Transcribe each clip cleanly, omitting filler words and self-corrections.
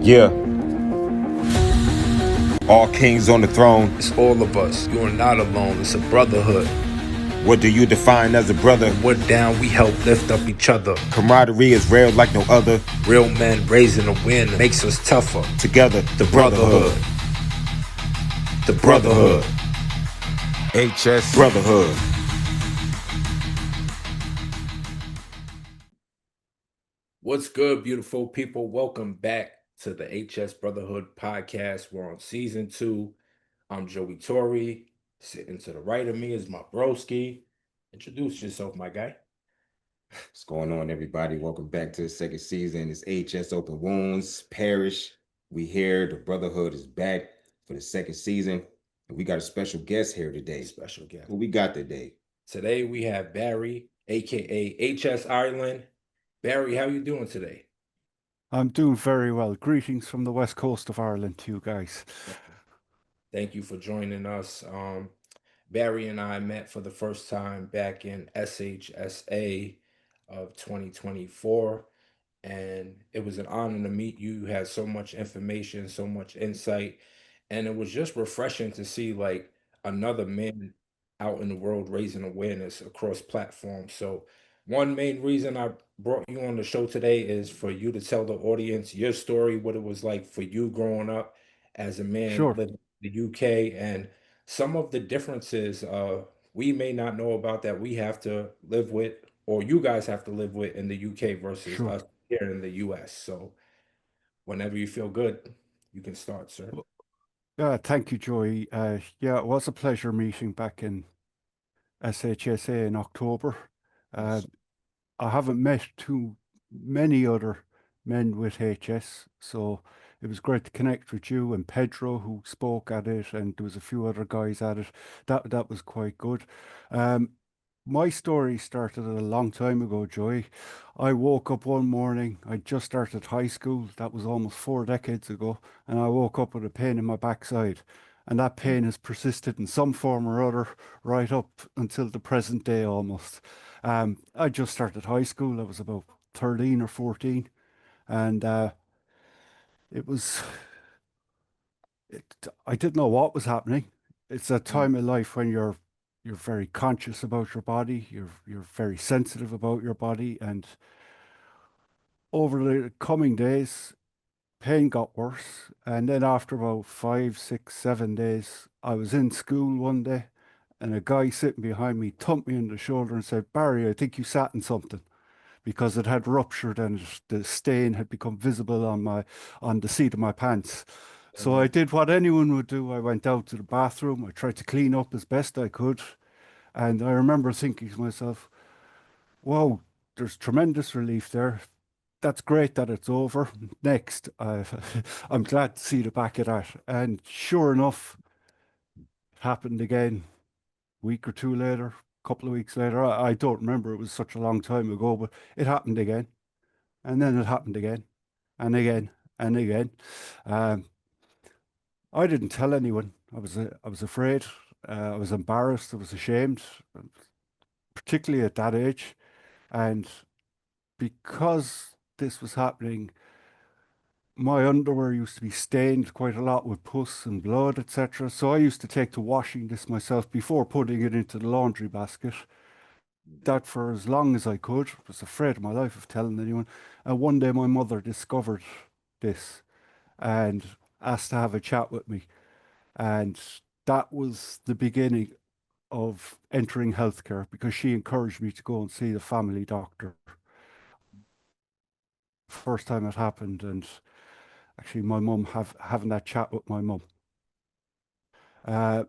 Yeah, all kings on the throne. It's all of us. You are not alone. It's a brotherhood. What do you define as a brother? When we're down, we help lift up each other. Camaraderie is rare like no other. Real men raising a win makes us tougher. Together, The brotherhood. The brotherhood. HS Brotherhood. What's good, beautiful people? Welcome back to the HS Brotherhood podcast. We're on season 2. I'm Joey Torrey. Sitting to the right of me is my broski. Introduce yourself, my guy. What's going on, everybody? Welcome back to the second season. It's HS Open Wounds, Parish. We here. The Brotherhood is back for the second season. And we got a special guest here today. Special guest. What we got today? Today we have Barry, aka HS Ireland. Barry, how you doing today? I'm doing very well. Greetings from the west coast of Ireland to you guys. Thank you for joining us. Barry and I met for the first time back in SHSA of 2024, and it was an honor to meet you. You had so much information, so much insight, and it was just refreshing to see like another man out in the world raising awareness across platforms. So one main reason I brought you on the show today is for you to tell the audience your story, what it was like for you growing up as a man Sure, living in the UK, and some of the differences we may not know about that we have to live with, or you guys have to live with in the UK versus sure. us here in the US. So whenever you feel good, you can start, sir. Well, thank you, Joey. Yeah, it was a pleasure meeting back in SHSA in October. Uh, Yes. I haven't met too many other men with HS, so it was great to connect with you and Pedro, who spoke at it, and there was a few other guys at it. That was quite good. Um, my story started a long time ago, Joey. I woke up one morning. I just started high school. That was almost 4 decades ago, and I woke up with a pain in my backside. And that Mm. pain has persisted in some form or other right up until the present day almost. I just started high school. I was about 13 or 14, and it was, I didn't know what was happening. It's a Mm. time of life when you're very conscious about your body. You're very sensitive about your body, and over the coming days, pain got worse. And then after about 5, 6, 7 days, I was in school one day, and a guy sitting behind me thumped me on the shoulder and said, "Barry, I think you sat in something," because it had ruptured and the stain had become visible on the seat of my pants. So I Mhm. did what anyone would do. I went out to the bathroom. I tried to clean up as best I could. And I remember thinking to myself, "Wow, there's tremendous relief there. That's great that it's over. Next, I'm glad to see the back of that." And sure enough, it happened again. Week or two later, a couple of weeks later. I don't remember. It was such a long time ago, but it happened again. And then it happened again and again and again. Um, I didn't tell anyone. I was afraid. I was embarrassed. I was ashamed, particularly at that age. And because this was happening, my underwear used to be stained quite a lot with pus and blood, etc. So I used to take to washing this myself before putting it into the laundry basket. That for as long as I could. I was afraid of my life of telling anyone. And one day my mother discovered this and asked to have a chat with me. And that was the beginning of entering healthcare because she encouraged me to go and see the family doctor. First time it happened, and actually my mum having that chat with my mum. Uh,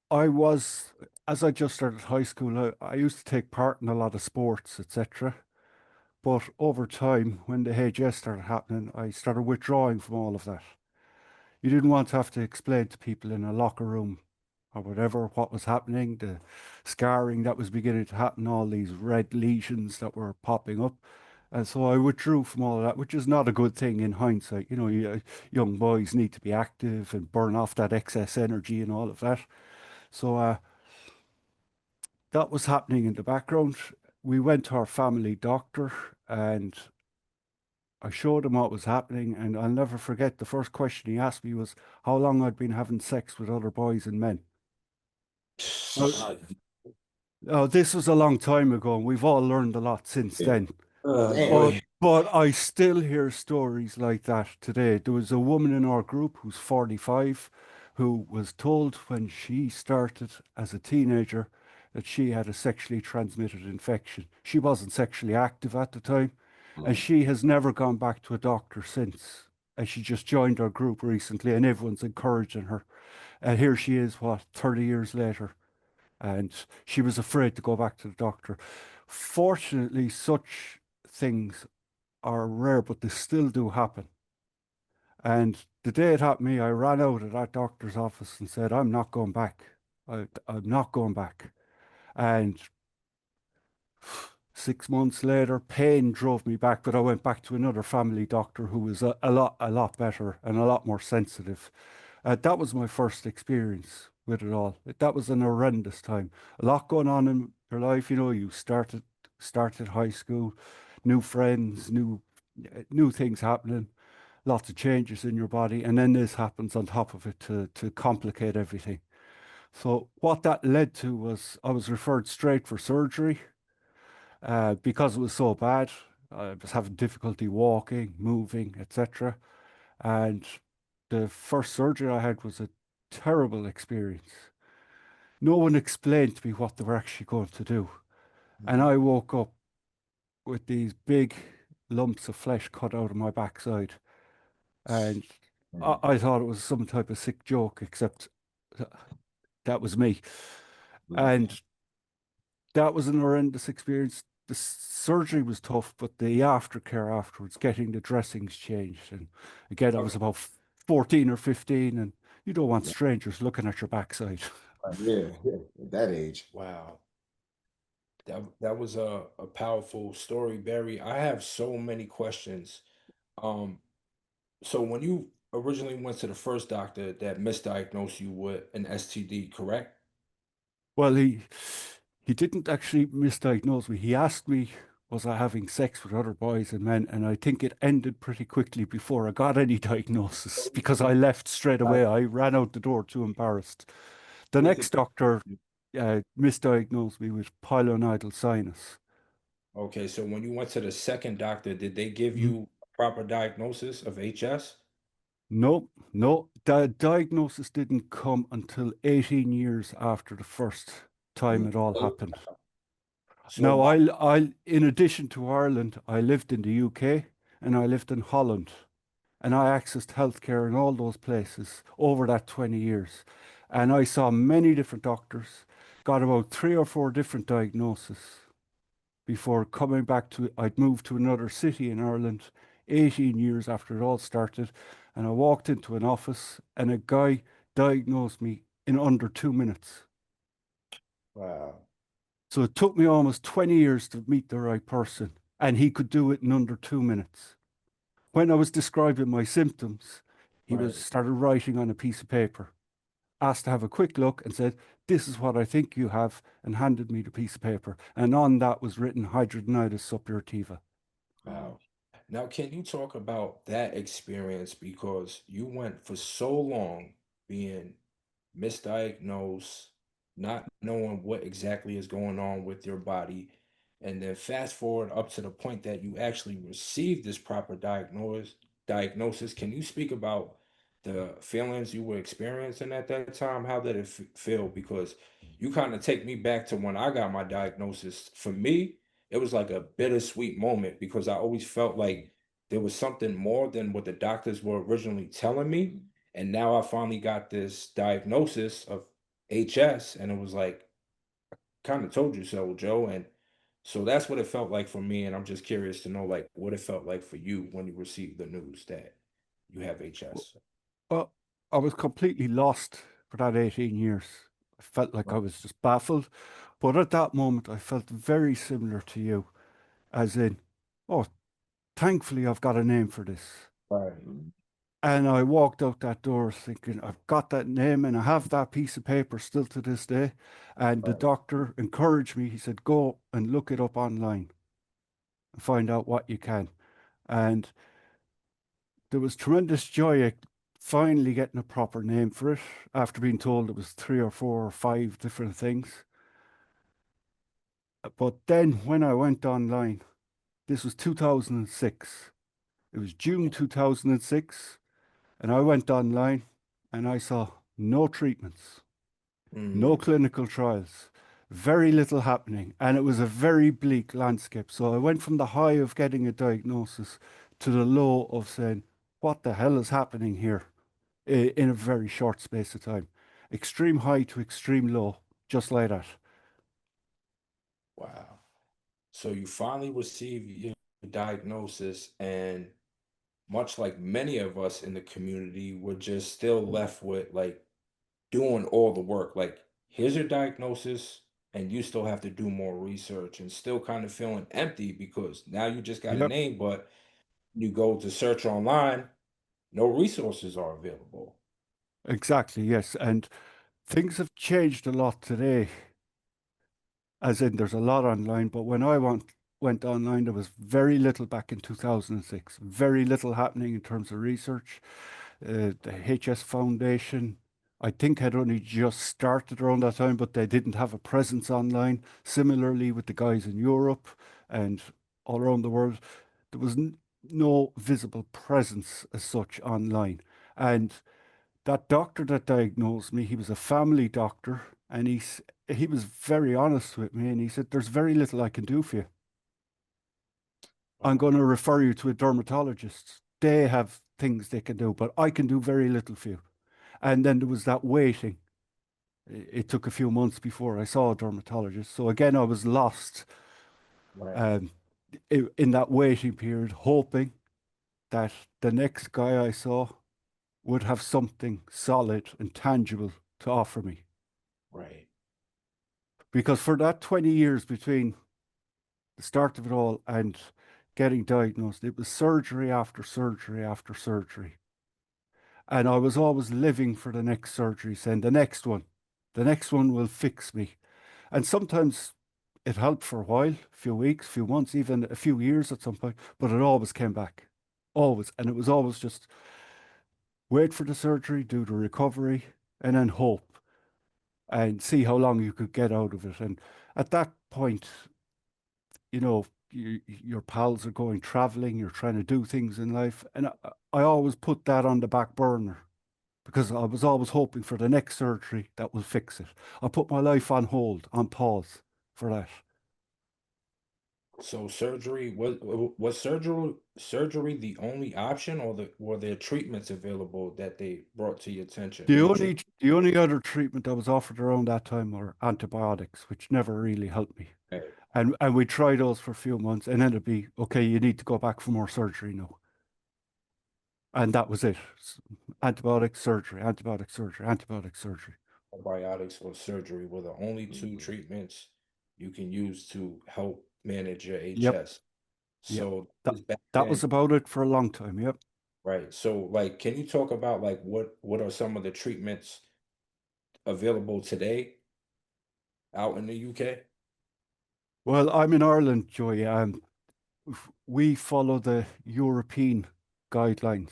I was, as I just started high school, I used to take part in a lot of sports, etc. But over time, when the HS started happening, I started withdrawing from all of that. You didn't want to have to explain to people in a locker room or whatever what was happening, the scarring that was beginning to happen, all these red lesions that were popping up. And so I withdrew from all of that, which is not a good thing in hindsight. Young boys need to be active and burn off that excess energy and all of that. So that was happening in the background. We went to our family doctor, and I showed him what was happening, and I'll never forget the first question he asked me was how long I'd been having sex with other boys and men. Now, Uh, this was a long time ago, and we've all learned a lot since Yeah. then. Damn. But I still hear stories like that today. There was a woman in our group who's 45 who was told when she started as a teenager that she had a sexually transmitted infection. She wasn't sexually active at the time, and Mm. she has never gone back to a doctor since. And she just joined our group recently, and everyone's encouraging her. And here she is, what, 30 years later, and she was afraid to go back to the doctor. Fortunately, such things are rare, but they still do happen. And the day it happened to me, I ran out of that doctor's office and said, I'm not going back. I'm not going back. And 6 months later, pain drove me back, but I went back to another family doctor who was a lot better and a lot more sensitive. That was my first experience with it all. That was an horrendous time. A lot going on in your life. You know, you started high school, new friends, new things happening, lots of changes in your body, and then this happens on top of it to complicate everything. So what that led to was I was referred straight for surgery because it was so bad. I was having difficulty walking, moving, etc. And the first surgery I had was a terrible experience. No one explained to me what they were actually going to do. And I woke up with these big lumps of flesh cut out of my backside. And Mm. I thought it was some type of sick joke, except that was me. Mm. And that was an horrendous experience. The surgery was tough, but the aftercare afterwards, getting the dressings changed. And again, I was okay. about 14 or 15, and you don't want strangers looking at your backside. Yeah, yeah, at that age. Wow. That was a powerful story, Barry. I have so many questions. Um, so when you originally went to the first doctor that misdiagnosed you with an STD, correct? Well, he didn't actually misdiagnose me. He asked me, was I having sex with other boys and men? And I think it ended pretty quickly before I got any diagnosis because I left straight away. I ran out the door too embarrassed. The With the next doctor misdiagnosed me with pilonidal sinus. Okay, so when you went to the second doctor, did they give Mhm. you a proper diagnosis of HS? No, no, the diagnosis didn't come until 18 years after the first time Mm. it all happened. So Now, my in addition to Ireland, I lived in the UK and I lived in Holland, and I accessed healthcare in all those places over that 20 years. And I saw many different doctors, got about 3 or 4 different diagnoses before coming back to, I'd moved to another city in Ireland 18 years after it all started. And I walked into an office and a guy diagnosed me in under 2 minutes. wow, So it took me almost 20 years to meet the right person, and he could do it in under 2 minutes. When I was describing my symptoms, he was right. started writing on a piece of paper, asked to have a quick look, and said, "This is what I think you have," and handed me the piece of paper. And on that was written hidradenitis suppurativa. Mm. Wow. Now, can you talk about that experience because you went for so long being misdiagnosed, not knowing what exactly is going on with your body, and then fast forward up to the point that you actually received this proper diagnosis. Can you speak about the feelings you were experiencing at that time? How did it feel? Because you kind of take me back to when I got my diagnosis. For me, it was like a bittersweet moment because I always felt like there was something more than what the doctors were originally telling me. And now I finally got this diagnosis of HS, and it was like, kind of told you so, Joe. And so that's what it felt like for me. And I'm just curious to know, like, what it felt like for you when you received the news that you have HS. Well, I was completely lost for that 18 years. I felt like I was just baffled. But at that moment, I felt very similar to you, as in, oh, thankfully I've got a name for this. Right. Mm. And I walked out that door thinking, I've got that name and I have that piece of paper still to this day. And the Right. doctor encouraged me. He said, go and look it up online and find out what you can. And There was tremendous joy at finally getting a proper name for it after being told it was three or four or five different things. But then when I went online, this was 2006. It was June 2006, and I went online and I saw no treatments, no Mm, clinical trials, very little happening, and it was a very bleak landscape. So I went from the high of getting a diagnosis to the low of saying, what the hell is happening here in a very short space of time? Extreme high to extreme low, just like that. wow. So you finally received your diagnosis, and much like many of us in the community, we're just still left with like doing all the work. Like, here's your diagnosis, and you still have to do more research and still kind of feeling empty because now you just got a Yep, name, but you go to search online, no resources are available. exactly, yes. And things have changed a lot today, as in there's a lot online, but when went online, there was very little back in 2006, very little happening in terms of research. The HS Foundation, I think, had only just started around that time, but they didn't have a presence online. Similarly, with the guys in Europe and all around the world, there was no visible presence as such online. And that doctor that diagnosed me, he was a family doctor, and he was very honest with me, and he said, "There's very little I can do for you. I'm Wow. going to refer you to a dermatologist. They have things they can do, but I can do very little for you." And then there was that waiting. It took a few months before I saw a dermatologist. So again, I was lost Right. um, in that waiting period, hoping that the next guy I saw would have something solid and tangible to offer me. Right. Because for that 20 years between the start of it all and getting diagnosed, it was surgery after surgery after surgery. And I was always living for the next surgery, saying, the next one will fix me. And sometimes it helped for a while, a few weeks, a few months, even a few years at some point, but it always came back. Always. And it was always just wait for the surgery, do the recovery, and then hope and see how long you could get out of it. And at that point, your pals are going traveling, you're trying to do things in life. And I always put that on the back burner because I was always hoping for the next surgery that will fix it. I put my life on hold, on pause for that. So surgery was surgery the only option, or were there treatments available that they brought to your attention? The Any only treatment? the only other treatment that was offered around that time were antibiotics, which never really helped me. Right. And we tried those for a few months, and then it'd be okay. You need to go back for more surgery now, and that was it. Antibiotic surgery, antibiotic surgery, antibiotic surgery. Antibiotics or surgery were the only two Mhm. treatments you can use to help manage your Yep, HS. yep. So That this back that was then, about it for a long time. Yep. right? So like, can you talk about like what are some of the treatments available today out in the UK? Well, I'm in Ireland, Joey, and we follow the European guidelines.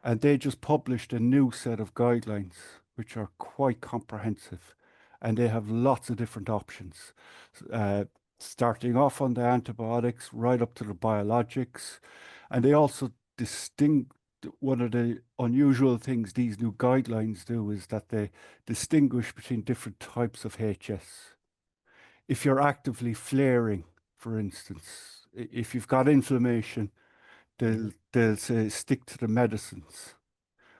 And they just published a new set of guidelines, which are quite comprehensive. And they have lots of different options, uh, starting off on the antibiotics right up to the biologics. And they also distinct one of the unusual things these new guidelines do is that they distinguish between different types of HS. If you're actively flaring, for instance, if you've got inflammation, Mhm. they'll say stick to the medicines.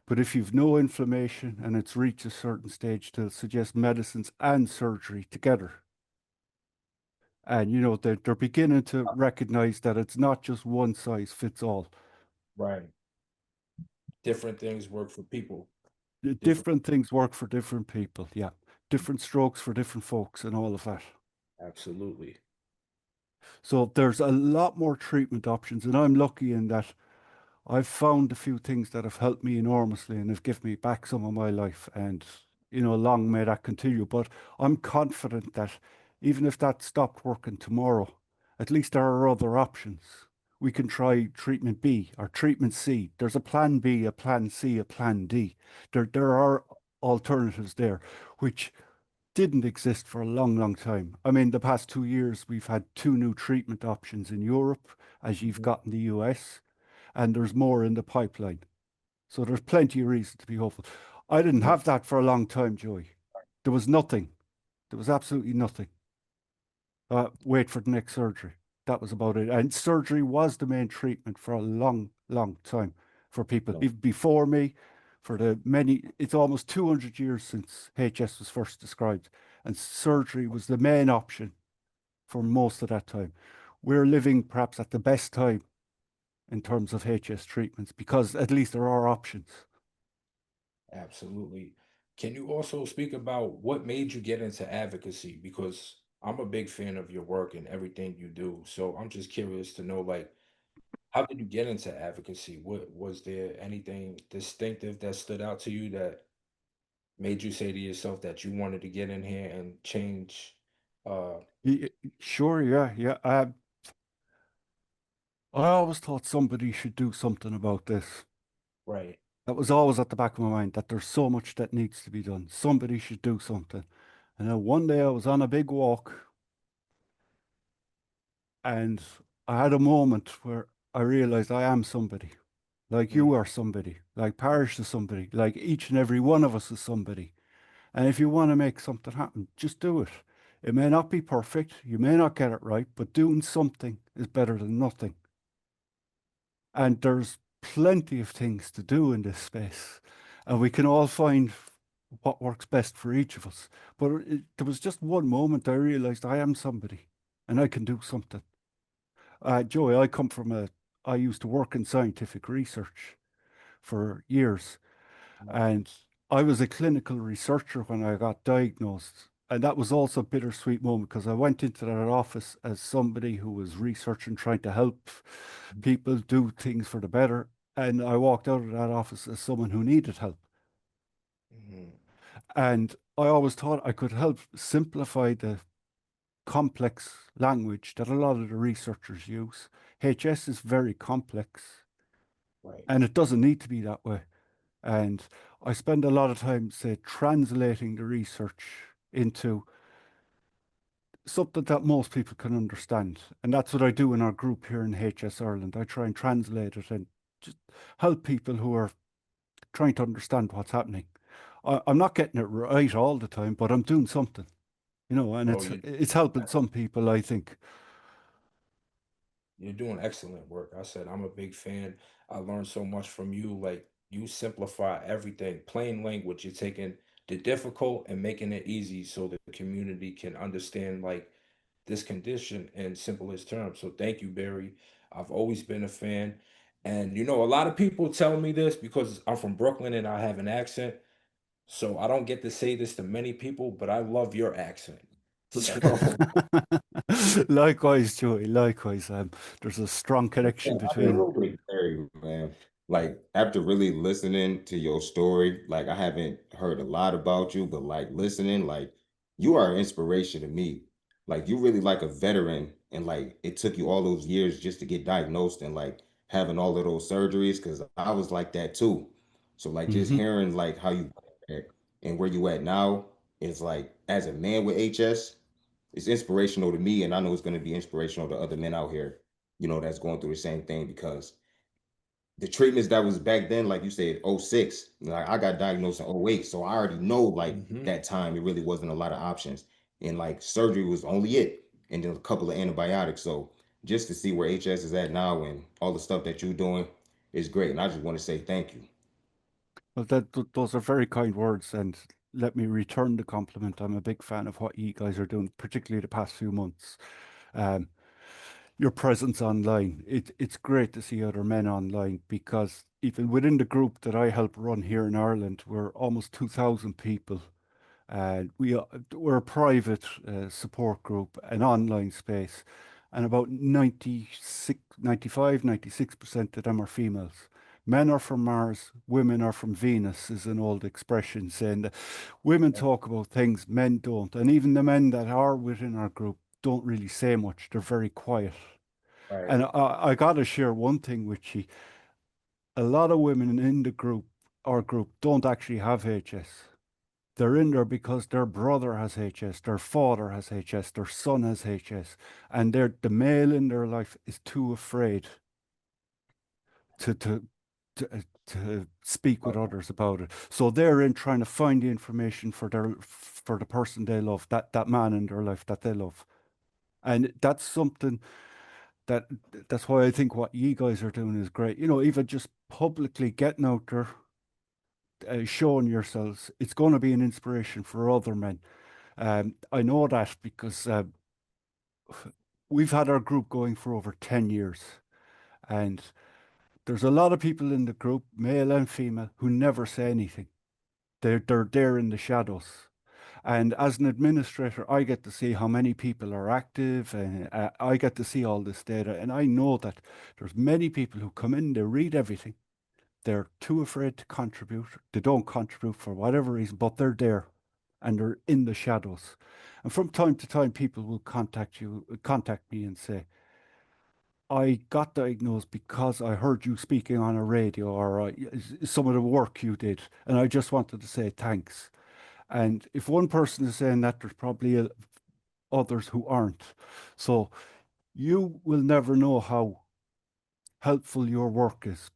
But if you've no inflammation and it's reached a certain stage, they'll suggest medicines and surgery together. And they're beginning to recognize that it's not just one size fits all. Right. Different things work for people. Different, Different things work for different people. Yeah. Different strokes for different folks and all of that. absolutely. So there's a lot more treatment options. And I'm lucky in that I've found a few things that have helped me enormously and have given me back some of my life. And, long may that continue. But I'm confident that even if that stopped working tomorrow, at least there are other options. We can try treatment B or treatment C. There's a plan B, a plan C, a plan D. There are alternatives there, which didn't exist for a long, long time. I mean, the past 2 years, we've had two new treatment options in Europe, as you've Mhm. got in the US, and there's more in the pipeline. So there's plenty of reason to be hopeful. I didn't Right. have that for a long time, Joey. There was nothing. There was absolutely nothing. Wait for the next surgery. That was about it. And surgery was the main treatment for a long, long time for people. No, Even before me, for the many, it's almost 200 years since HS was first described. And surgery was the main option for most of that time. We're living perhaps at the best time in terms of HS treatments because at least there are options. Absolutely. Can you also speak about what made you get into advocacy? Because I'm a big fan of your work and everything you do. So I'm just curious to know, like, how did you get into advocacy? What was there anything distinctive that stood out to you that made you say to yourself that you wanted to get in here and change? Uh, Sure, yeah, yeah. I always thought somebody should do something about this. right. That was always at the back of my mind that there's so much that needs to be done. Somebody should do something. And then one day I was on a big walk and I had a moment where I realized I am somebody. Like you Mm, are somebody. Like Parish is somebody. Like each and every one of us is somebody. And if you want to make something happen, just do it. It may not be perfect. You may not get it right, but doing something is better than nothing. And there's plenty of things to do in this space. And we can all find what works best for each of us. But there was just one moment I realized I am somebody and I can do something. Joey, I used to work in scientific research for years. right. And I was a clinical researcher when I got diagnosed. And that was also a bittersweet moment because I went into that office as somebody who was researching, trying to help people do things for the better. And I walked out of that office as someone who needed help. Mhm. And I always thought I could help simplify the complex language that a lot of the researchers use. HS is very complex Right. and it doesn't need to be that way. And I spend a lot of time, say, translating the research into something that most people can understand. And that's what I do in our group here in HS Ireland. I try and translate it and just help people who are trying to understand what's happening. I'm not getting it right all the time, but I'm doing something, and Oh, it's helping some people, I think. you're doing excellent work. I said I'm a big fan. I learned so much from you. Like you simplify everything, plain language. You're taking the difficult and making it easy so the community can understand like this condition in simplest terms. So thank you, Barry. I've always been a fan. And a lot of people tell me this because I'm from Brooklyn and I have an accent. So I don't get to say this to many people, but I love your accent. So Likewise, Joey, likewise. There's a strong yeah, connection I mean, between. real quick, Terry, man. Like after really listening to your story, like I haven't heard a lot about you, but like listening, like you are an inspiration to me. Like you really like a veteran, and like it took you all those years just to get diagnosed and like having all of those surgeries, because I was like that too. So like just Mhm. hearing like how you got there and where you at now is like as a man with HS, it's inspirational to me, and I know it's going to be inspirational to other men out here, that's going through the same thing because the treatments that was back then, like you said, '06, like I got diagnosed in '08, so I already know like Mhm. that time it really wasn't a lot of options, and like surgery was only it, and then a couple of antibiotics. So just to see where HS is at now and all the stuff that you're doing is great, and I just want to say thank you. Well, those are very kind words, and let me return the compliment. I'm a big fan of what you guys are doing, particularly the past few months. Um, your presence online, it's great to see other men online because even within the group that I help run here in Ireland, we're almost 2,000 people. We're a private support group, an online space, and about 96% of them are females. Men are from Mars, women are from Venus, is an old expression saying that women talk about things men don't. And even the men that are within our group don't really say much. They're very quiet. Right. And I got to share one thing with you. A lot of women in the group, our group, don't actually have HS. They're in there because their brother has HS, their father has HS, their son has HS, and the male in their life is too afraid to to to speak with Uh, others about it. So they're in trying to find the information for the person they love, that man in their life that they love. And that's something that that's why I think what you guys are doing is great. You know, even just publicly getting out there, showing yourselves, it's going to be an inspiration for other men. I know that because we've had our group going for over 10 years, and there's a lot of people in the group, male and female, who never say anything. They're there in the shadows. And as an administrator, I get to see how many people are active, and I get to see all this data. And I know that there's many people who come in, they read everything. They're too afraid to contribute. They don't contribute for whatever reason, but they're there and they're in the shadows. And from time to time, people will contact me and say, I got diagnosed because I heard you speaking on a radio or some of the work you did. And I just wanted to say thanks. And if one person is saying that, there's probably others who aren't. So you will never know how helpful your work is.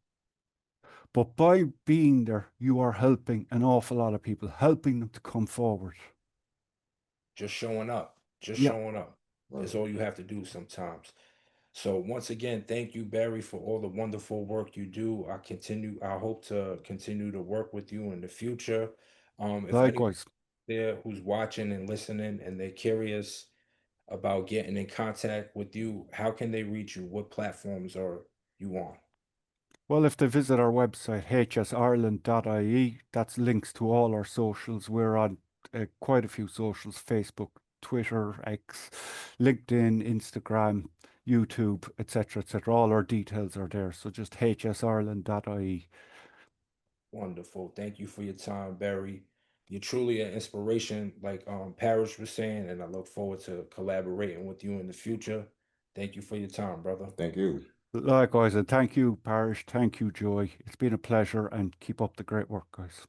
But by being there, you are helping an awful lot of people, helping them to come forward. just showing up. Just Yeah, showing up. That's Right. all you have to do sometimes. So once again, thank you, Barry, for all the wonderful work you do. I hope to continue to work with you in the future. If anyone likewise. there who's watching and listening and they're curious about getting in contact with you, how can they reach you? What platforms are you on? Well, if they visit our website, hsireland.ie, that's links to all our socials. We're on quite a few socials: Facebook, Twitter, X, LinkedIn, Instagram, YouTube, etc., etc. All our details are there. So just hsireland.ie. Wonderful. Thank you for your time, Barry. You're truly an inspiration, like Parish was saying, and I look forward to collaborating with you in the future. Thank you for your time, brother. Thank you. Likewise, and thank you, Parish. Thank you, Joy. It's been a pleasure, and keep up the great work, guys.